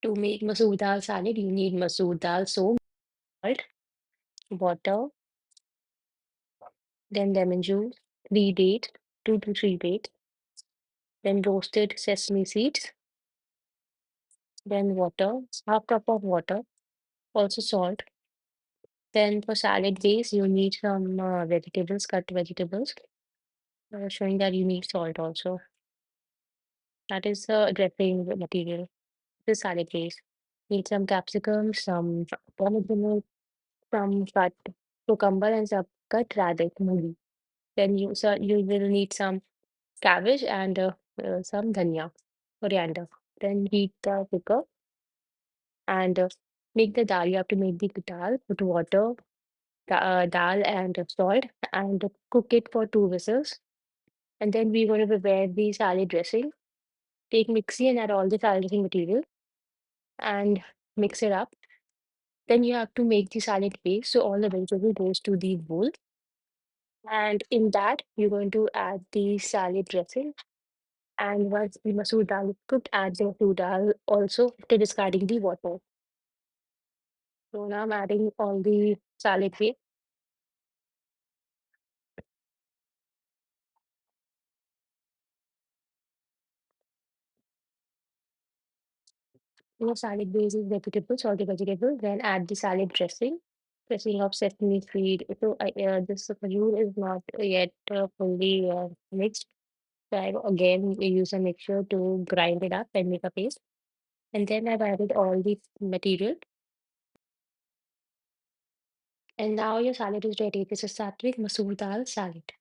To make Masoor Dal salad, you need Masoor Dal soaked, salt, water, then lemon juice, 3 dates, 2 to 3 dates, then roasted sesame seeds, then water, half cup of water, also salt. Then for salad base, you need some vegetables, cut vegetables, showing that you need salt also. That is the dressing material, the salad base. Need some capsicum, some pomegranate, some cut cucumber, and some cut radish, maybe. Then you will need some cabbage and some dhania, coriander. Then heat the cooker and make the dal. You have to make the dal, put water, dal and salt, and cook it for 2 whistles. And then we're going to prepare the salad dressing. Take mixie and add all the salad dressing material and mix it up. Then you have to make the salad base. So all the vegetable goes to the bowl. And in that, you're going to add the salad dressing. And once the masoor dal is cooked, add the masoor dal also after discarding the water. So now I'm adding all the salad base. Your salad base is vegetables, all the vegetables. Then add the salad dressing, dressing of sesame seed. So this paneer is not yet fully mixed. So I again use a mixture to grind it up and make a paste. And then I've added all the material. And now your salad is ready. This is Satvik Masoor Dal Salad.